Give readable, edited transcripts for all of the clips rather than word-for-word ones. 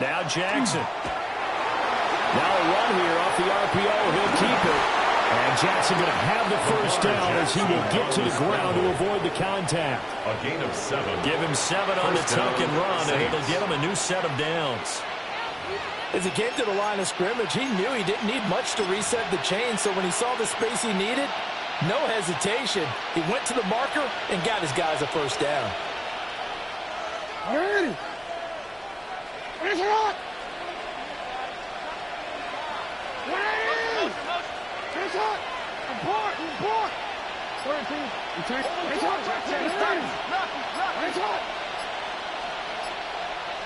Now Jackson. Now a run here off the RPO. He'll keep it. And Jackson going to have the first down as he will get to the ground to avoid the contact. A gain of 7. Give him 7 on the tuck and run, and it'll get him a new set of downs. As he came to the line of scrimmage, he knew he didn't need much to reset the chain, so when he saw the space he needed, no hesitation. He went to the marker and got his guys a first down. Ready. Finish it up. Ready. Finish it. Report. 13. Finish it.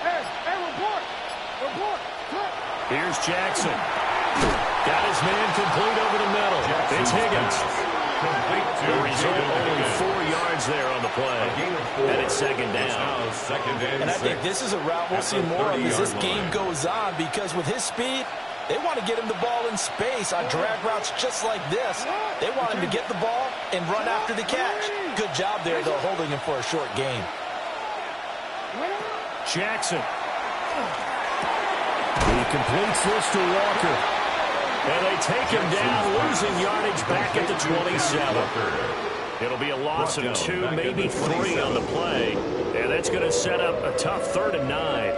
Hey, report. Here's Jackson. Got his man complete over the middle. It's Higgins. The result, only 4 yards there on the play. And it's second down. And I think this is a route we'll see more of as this game goes on, because with his speed, they want to get him the ball in space on drag routes just like this. They want him to get the ball and run after the catch. Good job there, though, holding him for a short gain. Jackson. He completes this to Walker. And they take him down, losing yardage back at the 27. It'll be a loss of 2, maybe 3 on the play. And that's going to set up a tough 3rd and 9.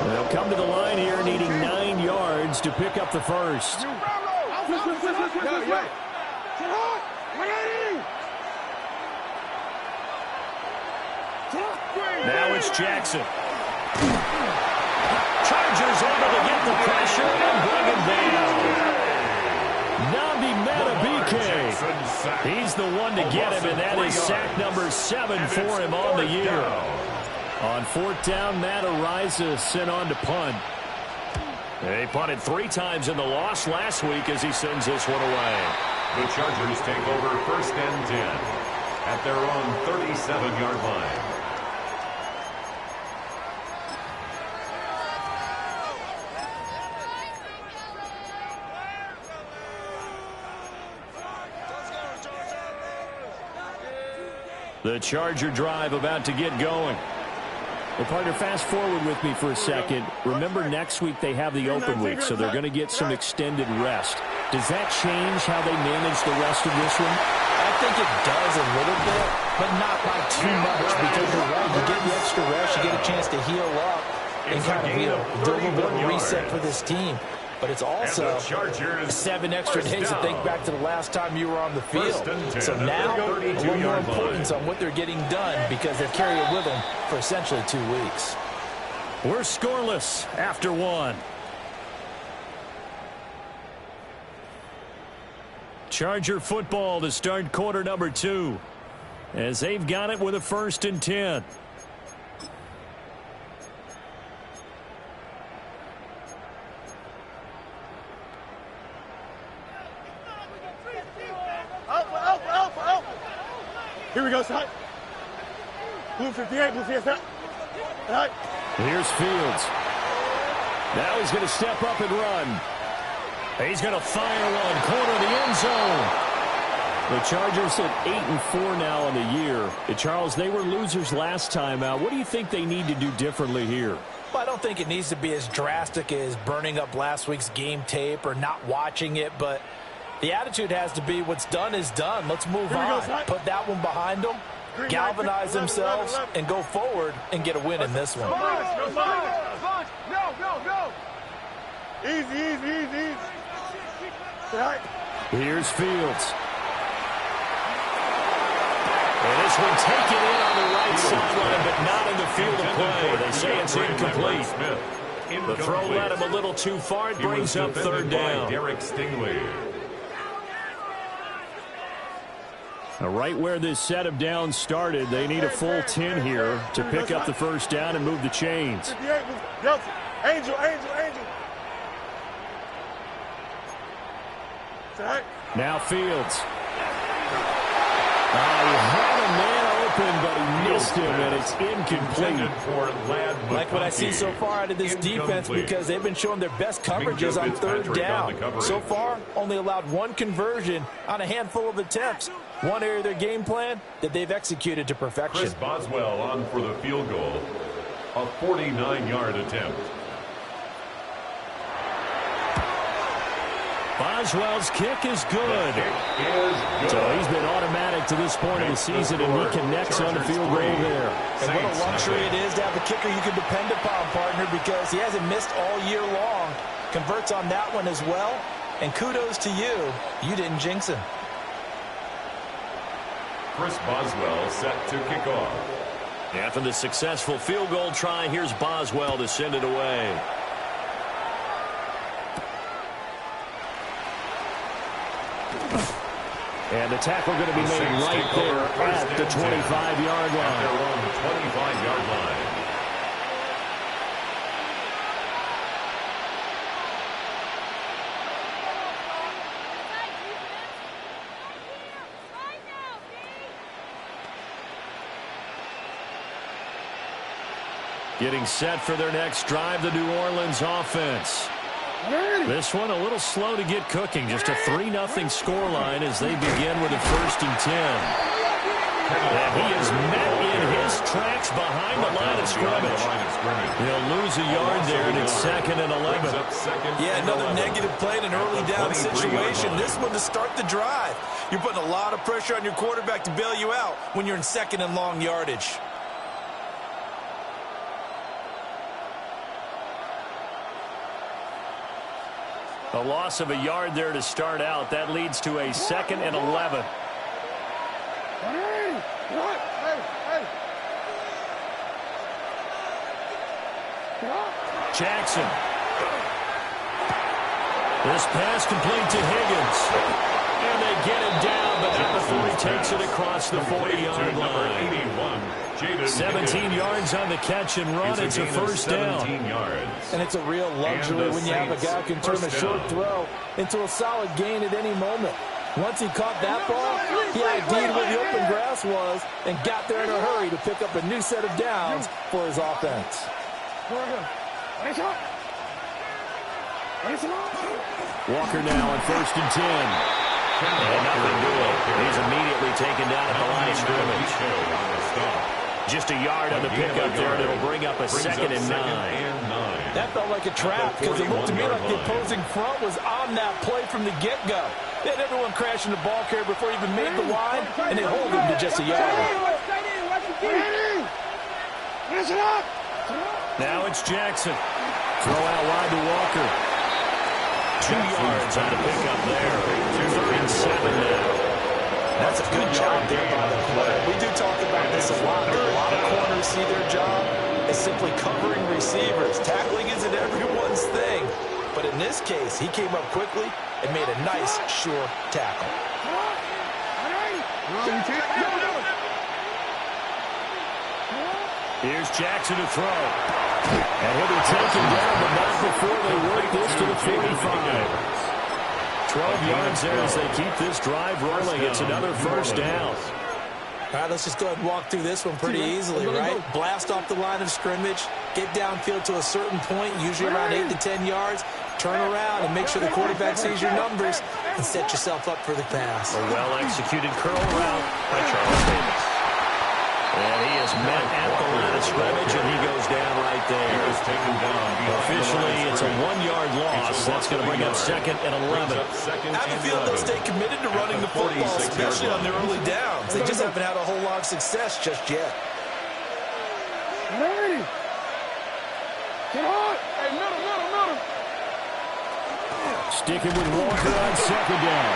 They'll come to the line here needing 9 yards to pick up the first. Now it's Jackson. Chargers able to get the pressure and bring him down. Namdi Matabike. He's the one to get him, and that is sack number 7 for him on the year. On 4th down, Matt Ariza sent on to punt. They punted 3 times in the loss last week as he sends this one away. The Chargers take over 1st and 10 at their own 37-yard line. The Charger drive about to get going. Well, partner, fast forward with me for a second. Remember, next week they have the open week, so they're going to get some extended rest. Does that change how they manage the rest of this one? I think it does a little bit, but not by too much, because you're right. You get the extra rest, you get a chance to heal up and kind of, do a little bit of a reset for this team. But it's also 7 extra days to think back to the last time you were on the field. So now, a little more importance on what they're getting done, because they carry it with them for essentially 2 weeks. We're scoreless after 1. Charger football to start quarter number 2, as they've got it with a 1st and 10. Here we go, son. Blue 58, blue 58. Right. Here's Fields. Now he's going to step up and run. He's going to fire one, corner the end zone. The Chargers at 8-4 now on the year. Charles, they were losers last time out. What do you think they need to do differently here? Well, I don't think it needs to be as drastic as burning up last week's game tape or not watching it, but the attitude has to be what's done is done. Let's move on. Put that one behind them, galvanize themselves, and go forward and get a win in this one. No. Easy. Right. Here's Fields. And this one taken in on the right sideline, but not in the field of play. They say it's incomplete. The throw led him a little too far. It brings up 3rd down. Derek Stingley. Right where this set of downs started, they need a full 10 here to pick up the first down and move the chains. Angel. Now Fields. He had a man open, but he missed him, and it's incomplete. Like what I see so far out of this defense, because they've been showing their best coverages on third down. So far, only allowed one conversion on a handful of attempts. One area of their game plan that they've executed to perfection. Chris Boswell on for the field goal. A 49-yard attempt. Boswell's kick is good. So he's been automatic to this point of the season, and he connects on the field goal there. And what a luxury it is to have a kicker you can depend upon, partner, because he hasn't missed all year long. Converts on that one as well. And kudos to you. You didn't jinx him. Chris Boswell set to kick off. After the successful field goal try, here's Boswell to send it away. And the tackle going to be made right there at the 25-yard line. At their own 25-yard line. Getting set for their next drive, the New Orleans offense. This one a little slow to get cooking. Just a 3-0 scoreline as they begin with a 1st and 10. And he is met in his tracks behind the line of scrimmage. He'll lose a yard there, and it's 2nd and 11. Yeah, another negative play in an early down situation. This one to start the drive. You're putting a lot of pressure on your quarterback to bail you out when you're in 2nd and long yardage. A loss of a yard there to start out. That leads to a 2nd and 11. Jackson. This pass complete to Higgins. And they get him down, but not before he takes it across the 40-yard line. 17 yards on the catch and run. It's a 1st down. And it's a real luxury when you have a guy who can turn a short throw into a solid gain at any moment. Once he caught that ball, he ID'd where the open grass was and got there in a hurry to pick up a new set of downs for his offense. Walker now on 1st and 10. And nothing doing. He's immediately taken down at the line of scrimmage. Just a yard on the pickup there, and it'll bring up a 2nd and 9. That felt like a trap because it looked to me like the opposing front was on that play from the get-go. They had everyone crashing the ball carrier before he even made the line, and they hold him to just a yard. Now it's Jackson. Throw out wide to Walker. 2 yards on the pickup there. 3rd and 7 now. That's a good job there by the player. We do talk about this a lot. A lot of corners see their job as simply covering receivers. Tackling isn't everyone's thing. But in this case, he came up quickly and made a nice, sure tackle. Here's Jackson to throw. And he'll be taken down, but not before they work this to the 45. 12 yards there as they keep this drive rolling. It's another 1st down. All right, let's just go ahead and walk through this one pretty easily, right? Blast off the line of scrimmage, get downfield to a certain point, usually around 8 to 10 yards, turn around and make sure the quarterback sees your numbers and set yourself up for the pass. A well-executed curl route by Charles Davis. And he is met at the line of scrimmage, and he goes down right there. Officially, it's a 1-yard loss. That's going to bring up 2nd and 11. I have a feeling they'll stay committed to running the football, especially on their early downs. They just haven't had a whole lot of success just yet. Sticking with Walker on 2nd down.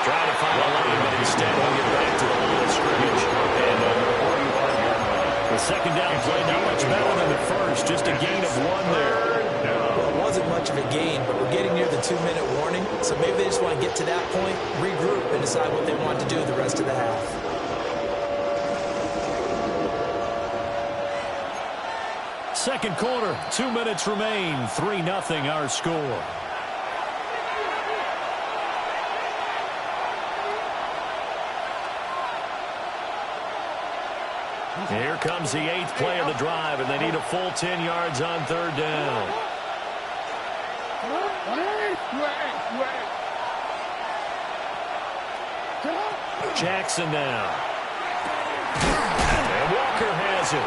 Trying to find a lane, but instead he'll get back to the line of scrimmage. And the 2nd down play not much better than the first. Just a gain of 1 there. Well, it wasn't much of a gain, but we're getting near the 2-minute warning. So maybe they just want to get to that point, regroup, and decide what they want to do the rest of the half. Second quarter, 2 minutes remain. 3-0 our score. Here comes the 8th play of the drive, and they need a full 10 yards on 3rd down. Jackson now. And Walker has it.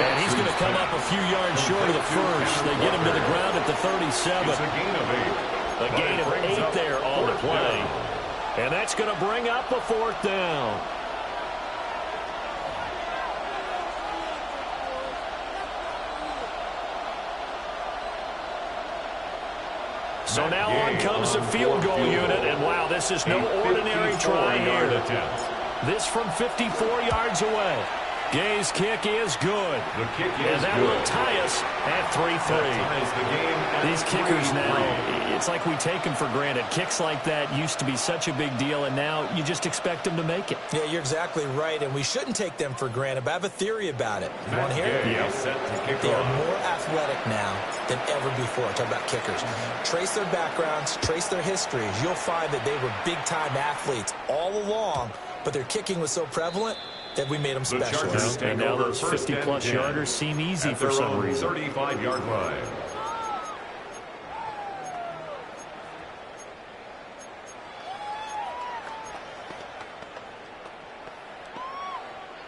And he's going to come up a few yards short of the first. They get him to the ground at the 37. A gain of 8 there on the play. And that's going to bring up a 4th down. So now on comes the field goal unit, and wow, this is no ordinary try here. This from 54 yards away. Gay's kick is good. And that will tie us at 3-3. These kickers now, it's like we take them for granted. Kicks like that used to be such a big deal, and now you just expect them to make it. Yeah, you're exactly right, and we shouldn't take them for granted, but I have a theory about it. You want to hear it? Yeah. They are more athletic now than ever before. Talk about kickers. Trace their backgrounds, trace their histories. You'll find that they were big-time athletes all along, but their kicking was so prevalent that we made them special. And now those 50-plus yarders seem easy for some reason. 35-yard line.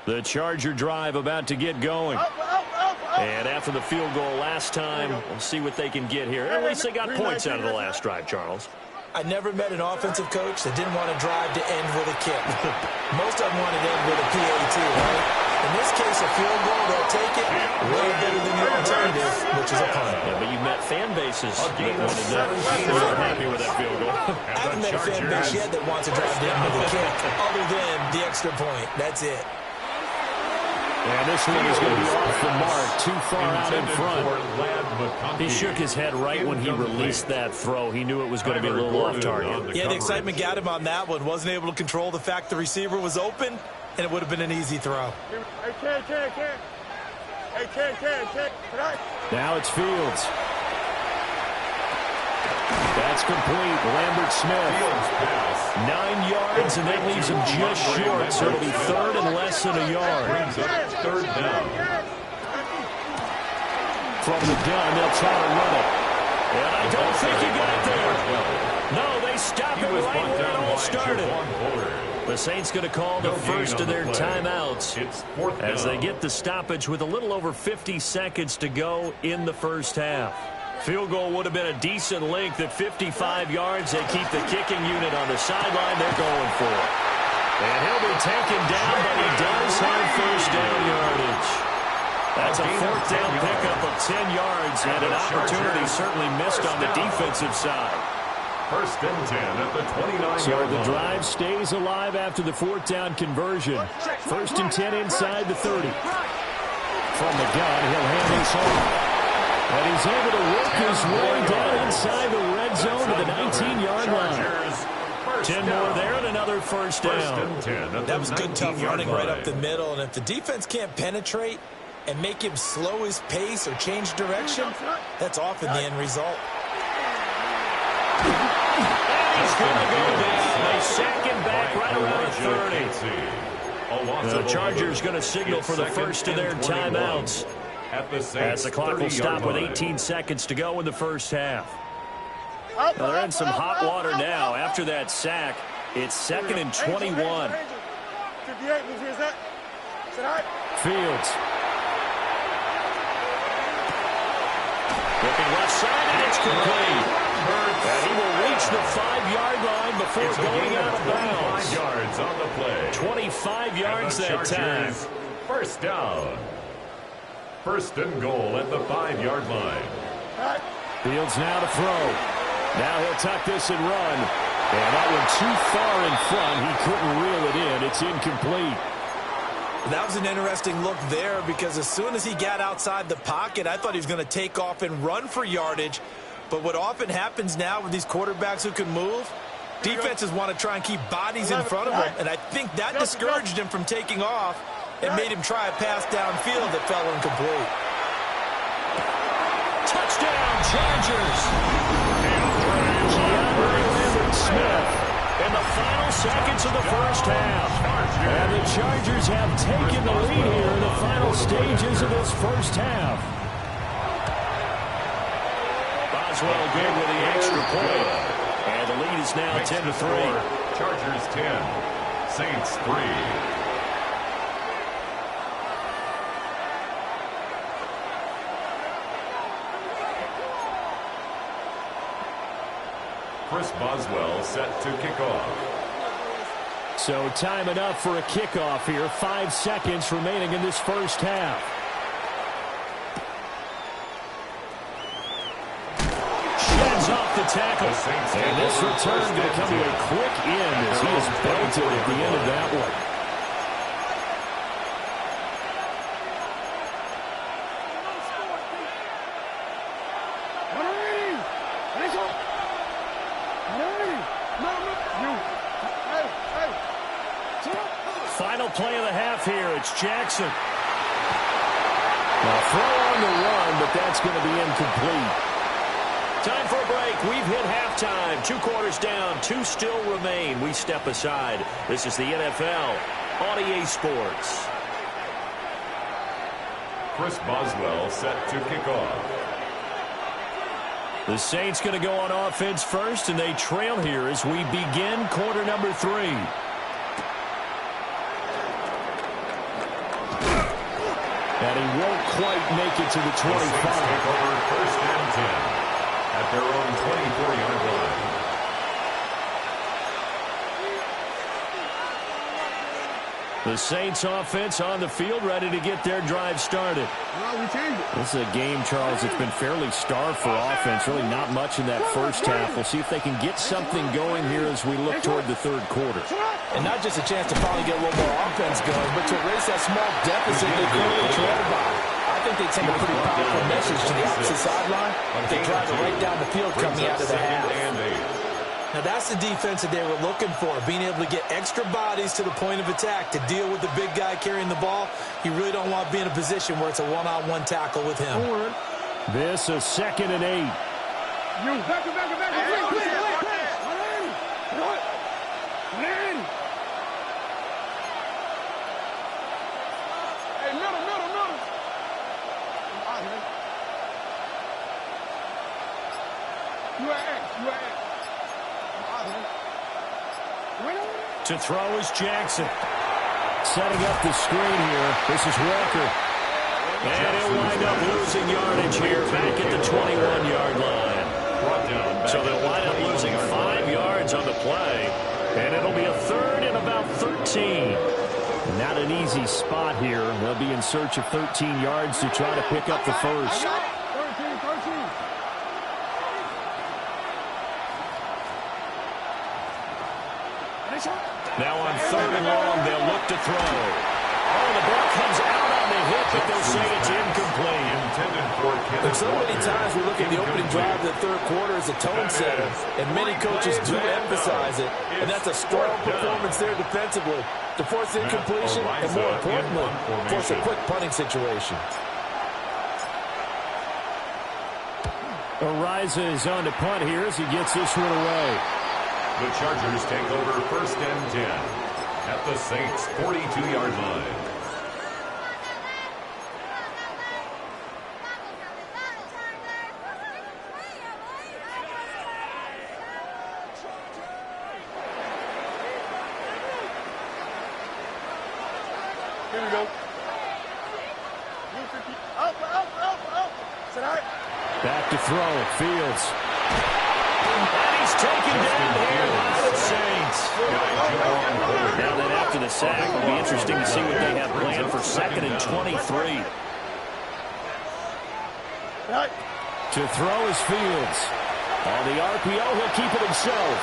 The Charger drive about to get going. And after the field goal last time, we'll see what they can get here. At least they got points out of the last drive, Charles. I never met an offensive coach that didn't want to drive to end with a kick. Most of them wanted to end with a PAT, right? In this case, a field goal, they'll take it way better than the alternative, which is a punt. Yeah, but you've met fan bases that wanted that. They weren't happy with that field goal. I haven't met a fan base yet that wants to drive to end with a kick, other than the extra point. That's it. And this one is going to be off the mark, too far out in front. He shook his head right when he released that throw. He knew it was going to be a little off target. Yeah, the excitement got him on that one. Wasn't able to control the fact the receiver was open, and it would have been an easy throw. Now it's Fields. That's complete. Lambert Smith. 9 yards, and that leaves him just short, so it'll be 3rd and less than a yard. Third down. From the gun, they'll try to run it. And I don't think he got there. No, they stopped it right where it all started. The Saints going to call the first of their timeouts as they get the stoppage with a little over 50 seconds to go in the first half. Field goal would have been a decent length at 55 yards. They keep the kicking unit on the sideline. They're going for it. And he'll be taken down, but he does have first down yardage. That's a 4th down pickup of 10 yards, and an opportunity certainly missed on the defensive side. First and 10 at the 29-yard So line. the drive stays alive after the 4th down conversion. First and 10 inside the 30. From the gun, he'll hand this off. And he's able to work his way down inside the red zone to the 19-yard line. 10 more there and another first down. That was good, tough running right up the middle. And if the defense can't penetrate and make him slow his pace or change direction, that's often the end result. And he's going to go down. They sack him back right around 30. The Chargers going to signal for the first of their timeouts as the clock will stop with 18 seconds to go in the first half. Now they're in some hot water now. After that sack, it's 2nd and 21. Fields. Looking left side, and it's complete. And he will reach the 5-yard line before going out of bounds. 5 yards on the play. 25 yards that time. First down. First and goal at the 5-yard line. Fields now to throw. Now he'll tuck this and run. And that one too far in front. He couldn't reel it in. It's incomplete. That was an interesting look there because as soon as he got outside the pocket, I thought he was going to take off and run for yardage. But what often happens now with these quarterbacks who can move, defenses want to try and keep bodies in front of them. And I think that discouraged him from taking off and made him try a pass downfield that fell incomplete. Touchdown, Chargers! Lambert Smith in the final seconds of the first half. And the Chargers have taken the lead here in the final stages of this first half. Boswell good with the extra point. And the lead is now 10-3. Chargers 10, Saints 3. Chris Boswell set to kick off. So time enough for a kickoff here. 5 seconds remaining in this first half. Sheds off the tackle. And this return going to come to a quick end as he is belted at the end of that one. Final play of the half here. It's Jackson. Now throw on the run, but that's going to be incomplete. Time for a break. We've hit halftime. 2 quarters down. 2 still remain. We step aside. This is the NFL on EA Sports. Chris Boswell set to kick off. The Saints going to go on offense first, and they trail here as we begin quarter number 3. And he won't quite make it to the 25. The Saints take over first and 10 at their own 24-yard line. The Saints offense on the field, ready to get their drive started. This is a game, Charles, that's been fairly starved for offense. Really not much in that first half. We'll see if they can get something going here as we look toward the third quarter. And not just a chance to finally get a little more offense going, but to erase that small deficit they currently trailed by. I think they send a pretty powerful message to the opposite sideline. They drive it right down the field coming out of the half. Now that's the defense that they were looking for, being able to get extra bodies to the point of attack to deal with the big guy carrying the ball. You really don't want to be in a position where it's a one-on-one tackle with him. This is 2nd and 8. To throw is Jackson. Setting up the screen here. This is Walker. And he'll wind up losing yardage here back at the 21-yard line. So they'll wind up losing 5 yards on the play. And it'll be a 3rd and about 13. Not an easy spot here. They'll be in search of 13 yards to try to pick up the first. Now on 3rd and long, they'll look to throw. Oh, the ball comes out on the hit, but they'll say it's incomplete. And so many times we look at the opening drive of the third quarter as a tone setter, and many coaches do emphasize it, and that's a strong performance there defensively to force incompletion and, more importantly, force a quick punting situation. Ariza is on to punt here as he gets this one away. The Chargers take over 1st and 10 at the Saints' 42-yard line. Here we go. Back to throw, Fields. And he's taken down here by the Saints. Now then after the sack, it'll be interesting to see what they have planned for 2nd and 23. To throw is Fields. On the RPO, he'll keep it himself.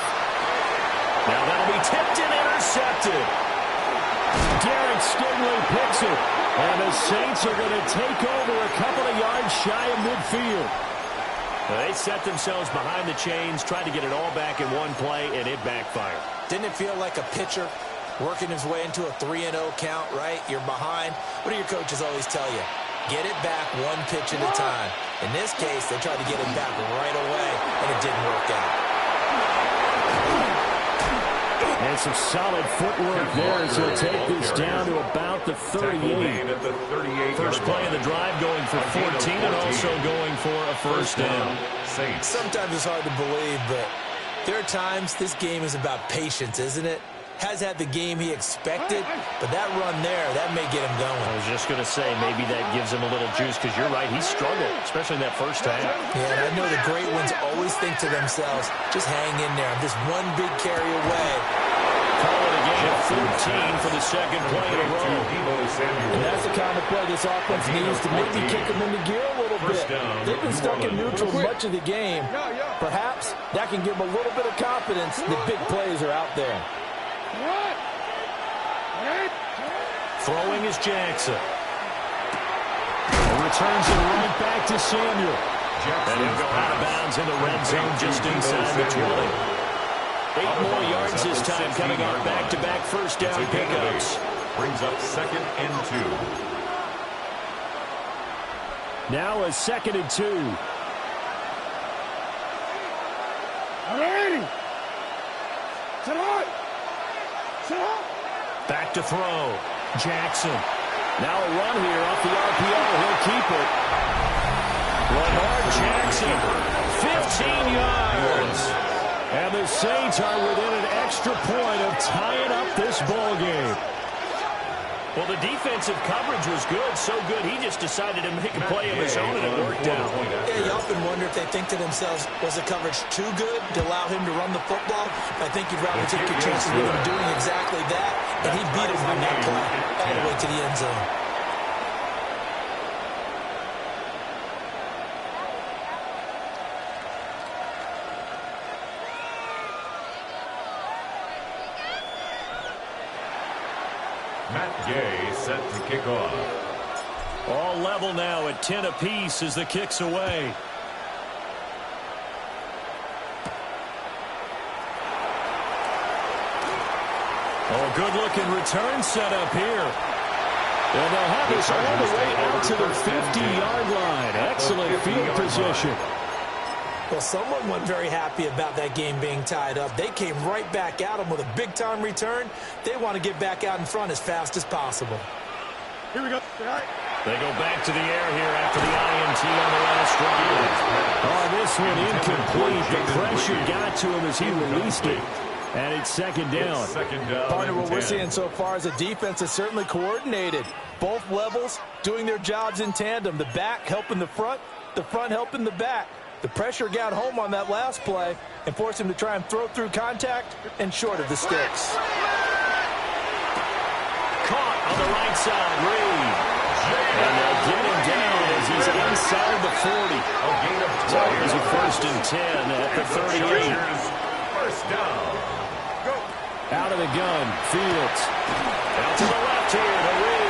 Now that'll be tipped and intercepted. Derek Stingley picks it. And the Saints are going to take over a couple of yards shy of midfield. They set themselves behind the chains, tried to get it all back in one play, and it backfired. Didn't it feel like a pitcher working his way into a 3-0 count, right? You're behind. What do your coaches always tell you? Get it back one pitch at a time. In this case, they tried to get it back right away, and it didn't work out. And And some solid footwork there, so he'll take this down to about the 38. First play of the drive going for 14 and also going for a first down. Sometimes it's hard to believe, but there are times this game is about patience, isn't it? Has had the game he expected, but that run there, that may get him going. I was just going to say, maybe that gives him a little juice, because you're right, he struggled, especially in that first half. Yeah, and I know the great ones always think to themselves, just hang in there. I'm just one big carry away. Call it a game of 13 for the second play in a row. And that's the kind of play this offense needs to maybe kick them into gear a little bit. They've been stuck in neutral much of the game. Perhaps that can give them a little bit of confidence that big plays are out there. Throwing is Jackson. Returns it right back to Samuel. And he'll go out of bounds in the red zone just inside the 20. 8 more yards this time, coming off back-to-back first down pickups. Brings up 2nd and 2. Now a 2nd and 2. Ready. Sit on. Back to throw. Jackson. Now a run here off the RPO. He'll keep it. Lamar Jackson, 15 yards. And the Saints are within an extra point of tying up this ball game. Well, the defensive coverage was good, so good he just decided to make a play of his own, and it worked out. Yeah, you often wonder if they think to themselves, was the coverage too good to allow him to run the football? I think you'd rather take your chances with him doing exactly that, and he beat him on that play all the way to the end zone. Set to kick off. All level now at 10 apiece as the kick's away. Oh, good-looking return set up here. And they'll have this all the way out to the 50-yard line. Excellent field position. Well, someone wasn't very happy about that game being tied up. They came right back at him with a big-time return. They want to get back out in front as fast as possible. Here we go. They go back to the air here after the INT on the last drive. Oh, this one incomplete. The pressure got to him as he released it. And it's second down. Partner, what we're seeing so far is a defense that's certainly coordinated. Both levels doing their jobs in tandem. The back helping the front helping the back. The pressure got home on that last play and forced him to try and throw through contact and short of the sticks. Caught on the right side, Reed. And they'll get him down as he's inside the 40. So here's a 1st and 10 at the 38. First down. Out of the gun, Fields. Out to the left here to Reed.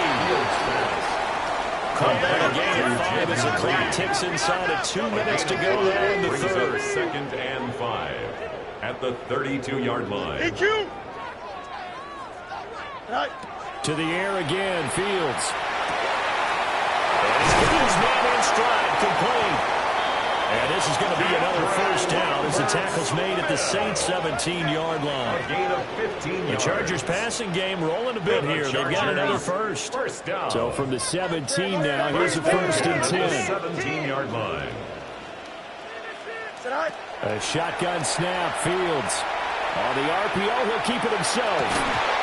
Caught back again, 5 as the clock ticks inside of 2 minutes to go there in the third. 2nd and 5 at the 32-yard line. EQ. Right. To the air again, Fields. And he's man in stride, complete. And this is going to be another first down as the tackle's made at the Saints' 17-yard line. A gain of 15 yards. The Chargers passing game rolling a bit here. They've got another first. First down. So from the 17 now, here's a 1st and 10. 17-yard line. A shotgun snap, Fields. On the RPO, he'll keep it himself.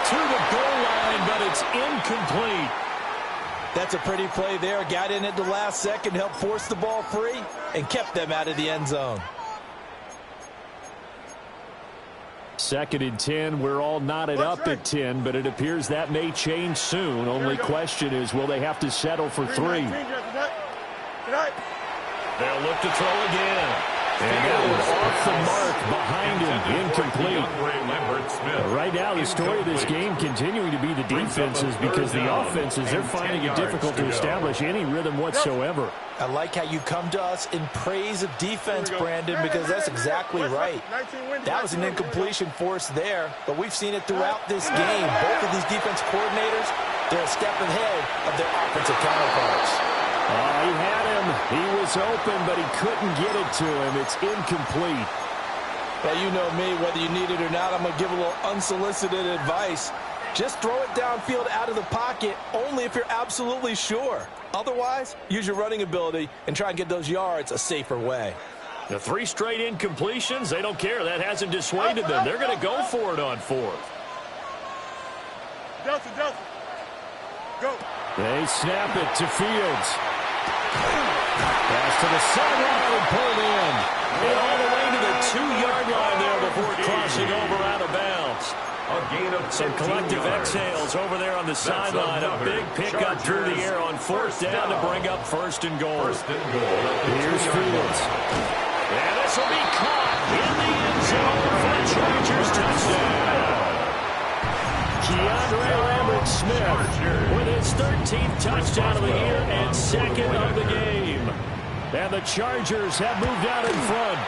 To the goal line, but it's incomplete. That's a pretty play there. Got in at the last second, helped force the ball free, and kept them out of the end zone. 2nd and 10. We're all knotted up at 10, but it appears that may change soon. Only question is, will they have to settle for 3? They'll They'll look to throw again. And that was off the mark behind him, incomplete. Right now, the story of this game continuing to be the defenses, because the offenses, they're finding it difficult to establish any rhythm whatsoever. I like how you come to us in praise of defense, Brandon, because that's exactly right. That was an incompletion forced there, but we've seen it throughout this game. Both of these defense coordinators, they're a step ahead of their offensive counterparts. He had him. He was open, but he couldn't get it to him. It's incomplete. Well, you know me, whether you need it or not, I'm going to give a little unsolicited advice. Just throw it downfield out of the pocket only if you're absolutely sure. Otherwise, use your running ability and try and get those yards a safer way. The 3 straight incompletions, they don't care. That hasn't dissuaded them. They're going to go for it on 4th. Justin, go. They snap it to Fields. Pass to the sideline and pulled in. And all the way to the 2-yard line there before crossing over out of bounds. A gain of Some collective yards. exhales over there on the sideline. A big pickup through the air on 4th down to bring up 1st and goal. Here's Fields. And this will be caught in the end zone for the Chargers touchdown. Keandre Lambert-Smith with his 13th touchdown of the year and 2nd of the game. And the Chargers have moved out in front.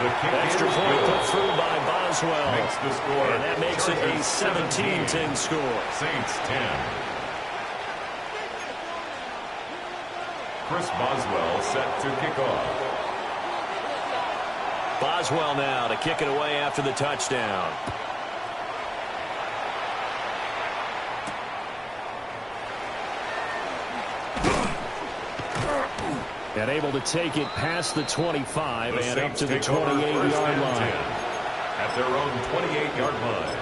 Extra point put through by Boswell. Makes the score. And that makes it a 17-10 score. Saints 10. Chris Boswell set to kick off. Boswell now to kick it away after the touchdown. And able to take it past the 25 and up to the 28-yard line. At their own 28-yard line.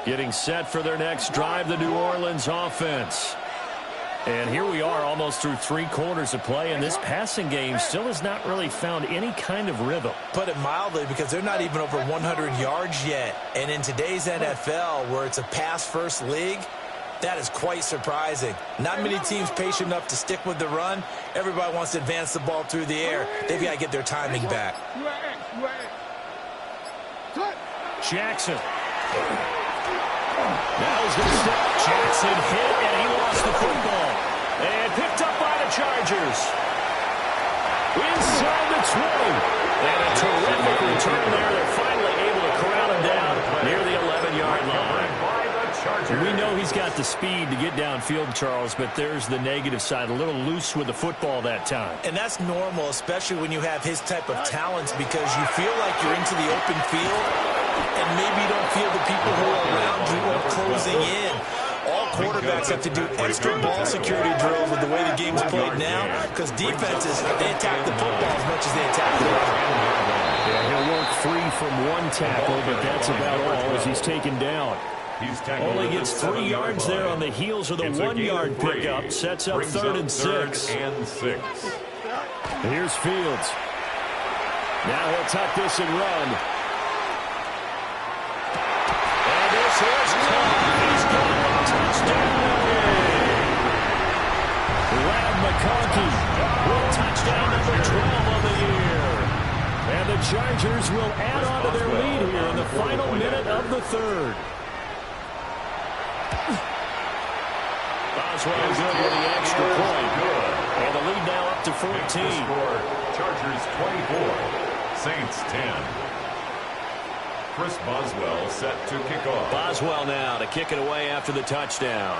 Getting set for their next drive, the New Orleans offense. And here we are almost through 3 quarters of play, and this passing game still has not really found any kind of rhythm. Put it mildly, because they're not even over 100 yards yet. And in today's NFL, where it's a pass-first league, that is quite surprising. Not many teams patient enough to stick with the run. Everybody wants to advance the ball through the air. They've got to get their timing back. Jackson. Now he's going to step. Jackson hit, and he lost the football. And picked up by the Chargers. Inside the 20. And a terrific return there. They're finally able to corral him down near the 11-yard line. We know he's got the speed to get downfield, Charles, but there's the negative side. A little loose with the football that time. And that's normal, especially when you have his type of talents, because you feel like you're into the open field, and maybe you don't feel the people who are around you are closing in. All quarterbacks have to do extra ball security drills with the way the game's played now, because defenses, they attack the football as much as they attack the run. Yeah, he'll work free from one tackle, but that's about all as he's taken down. Only gets 3 yards there on the heels of the 1-yard pickup. Sets up 3rd and 6. Here's Fields. Now he'll tuck this and run. And this is caught. He's got a touchdown. Ladd McConkey with touchdown number 12 on the year. And the Chargers will add on to their lead here in the final minute of the 3rd. Boswell good with the extra point. And the lead now up to 14. Chargers 24, Saints 10. Chris Boswell set to kick off. Boswell now to kick it away after the touchdown.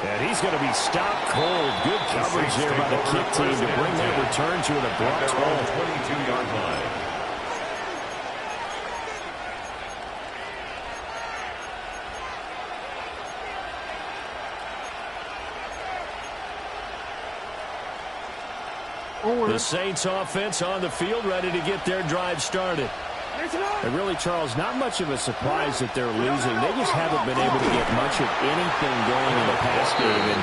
And he's going to be stopped cold. Good coverage there by the kick team to bring that return to an abrupt halt. 22-yard line. The Saints offense on the field, ready to get their drive started. And really, Charles, not much of a surprise that they're losing. They just haven't been able to get much of anything going in the pass game. And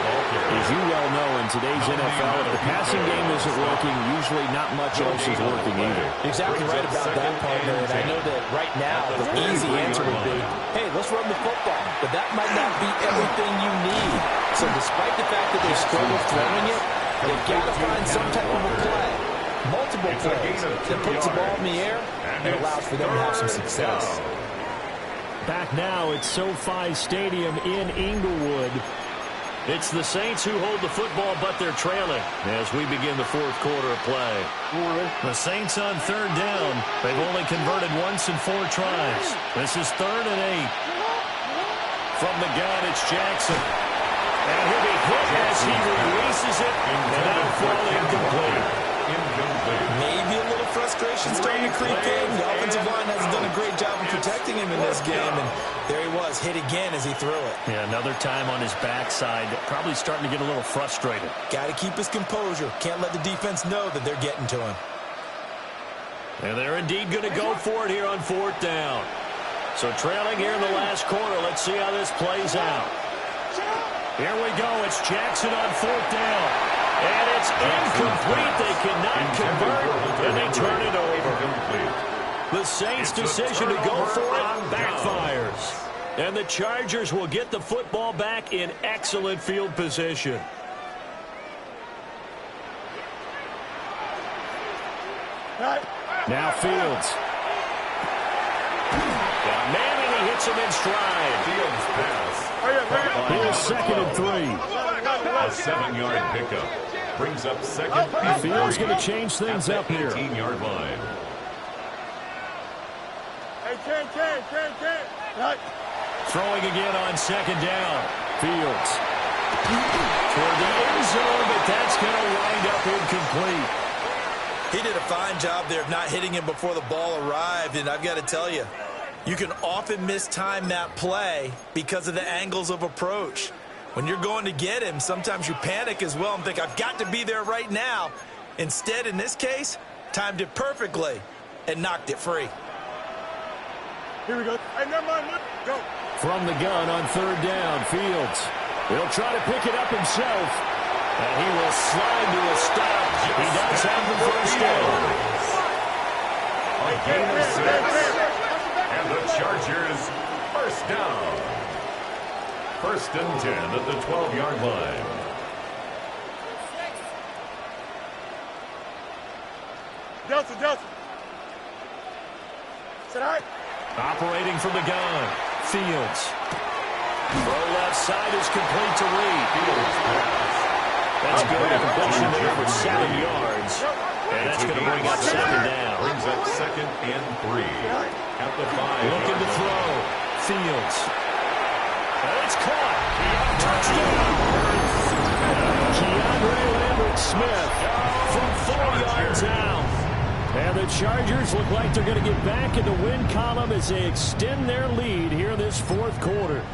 as you well know, in today's NFL, if the passing game isn't working, usually not much else is working either. Exactly right about that, partner. And I know that right now the easy answer would be, hey, let's run the football. But that might not be everything you need. So despite the fact that they struggle throwing it, they've got to find some type of a play. Multiple plays that puts the ball in the air and allows for them to have some success. Back now at SoFi Stadium in Inglewood. It's the Saints who hold the football, but they're trailing as we begin the fourth quarter of play. The Saints on third down. They've only converted once in 4 tries. This is 3rd and 8. From the gun, it's Jackson. And he'll be hit as he releases it, and that'll fall incomplete. Maybe a little frustration starting to creep in. The offensive line hasn't done a great job of protecting him in this game, and there he was, hit again as he threw it. Yeah, another time on his backside, probably starting to get a little frustrated. Got to keep his composure. Can't let the defense know that they're getting to him. And they're indeed going to go for it here on 4th down. So trailing here in the last quarter. Let's see how this plays out. Here we go. It's Jackson on 4th down. And it's incomplete. They cannot convert, and they turn it over. The Saints' decision to go for it backfires. And the Chargers will get the football back in excellent field position. Now Fields. Got a man, and he hits him in stride. Fields pass. Here's 2nd and 3. A 7-yard pickup. Brings up 2nd and 3. Fields going to change things up here. 18-yard line. Throwing again on 2nd down. Fields. Toward the end zone, but that's going to wind up incomplete. He did a fine job there of not hitting him before the ball arrived, and I've got to tell you, you can often mistime that play because of the angles of approach. When you're going to get him, sometimes you panic as well and think, I've got to be there right now. Instead, in this case, timed it perfectly and knocked it free. Here we go. Hey, never mind. Go. From the gun on 3rd down, Fields. He'll try to pick it up himself. And he will slide to a stop. He does have the first down. A gain of 6. And the Chargers, first down. 1st and 10 at the 12-yard line. Delta. Sit right. Operating from the gun, Fields. Throw left side is complete to Reed. Fields pass. That's good. A completion there for 7 yards. And that's going to bring up 2nd down. Brings up 2nd and 3 at the 5. Looking to throw. Fields. And it's caught. Touchdown. Keandre Lambert-Smith from 4 yards out. And the Chargers look like they're going to get back in the win column as they extend their lead here in this 4th quarter.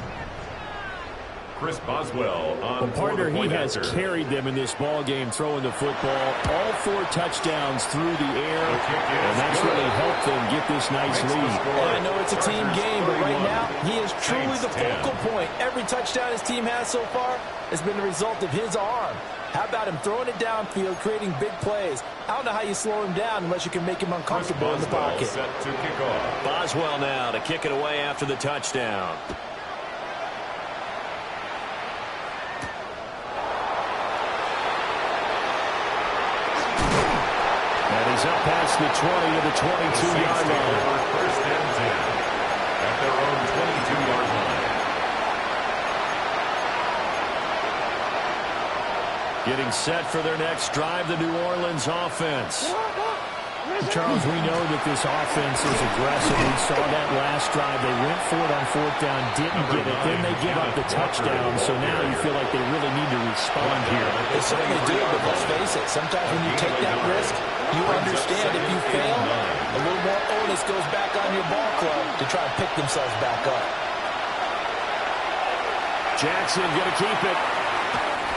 Chris Boswell on the partner, he has carried them in this ball game, throwing the football. All 4 touchdowns through the air, and that's really helped them get this nice lead. And I know it's a team game, but right now, he is truly the focal point. Every touchdown his team has so far has been the result of his arm. How about him throwing it downfield, creating big plays? I don't know how you slow him down unless you can make him uncomfortable in the pocket. Set to kick off. Boswell now to kick it away after the touchdown. He's up past the 20 to the 22-yard line. First and 10 at their own 22-yard line. Getting set for their next drive, the New Orleans offense. Charles, we know that this offense is aggressive. We saw that last drive. They went for it on 4th down, didn't get it. Then they give up the touchdown. So now you feel like they really need to respond here. They certainly do, but let's face it. Sometimes when you take that risk, you understand if you fail, a little more onus goes back on your ball club to try and pick themselves back up. Jackson going to keep it.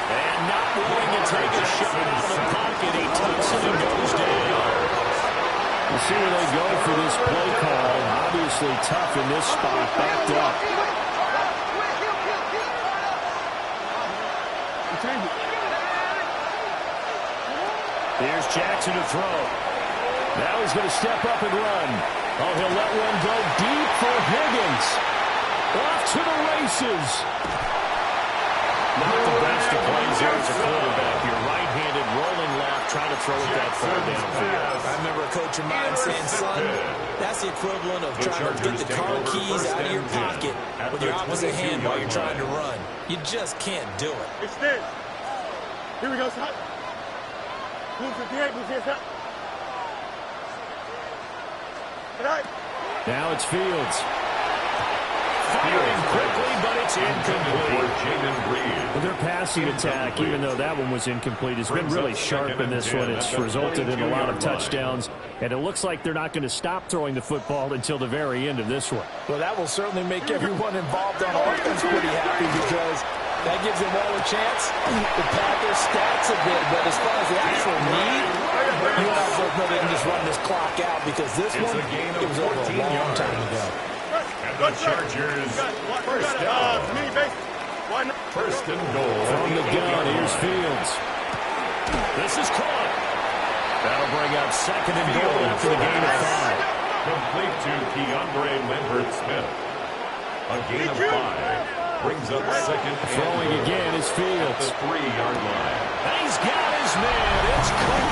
And not willing to take a shot out of the pocket. He tucks it and goes down. We'll see where they go for this play call. Obviously tough in this spot, backed up. Here's Jackson to throw. Now he's going to step up and run. Oh, he'll let one go deep for Higgins. Off to the races. Not the best of plays there as a quarterback. Your right-handed rolling left trying to throw it that far downfield. I remember a coach of mine saying, son, that's the equivalent of trying to get the car keys out of your pocket with your opposite hand while you're trying to run. You just can't do it. Extend. Here we go, son. Blue 58, blue 58. Now it's Fields. Firing quickly, but it's incomplete. Well, their passing attack, even though that one was incomplete, has been really sharp in this one. It's resulted in a lot of touchdowns, and it looks like they're not going to stop throwing the football until the very end of this one. Well, that will certainly make everyone involved on offense pretty happy because that gives them all a chance to pad their stats a bit. But as far as the actual need, you and I both know they can just run this clock out because this one, it was over a long time ago. The Chargers, first down. First and goal. From the gun, here's Fields. This is caught. That'll bring up second and goal after the gain of 5. Complete to Keandre Lambert-Smith. A gain of 5 brings up second. Throwing again is Fields. At the 3-yard line. He's got his man. It's caught.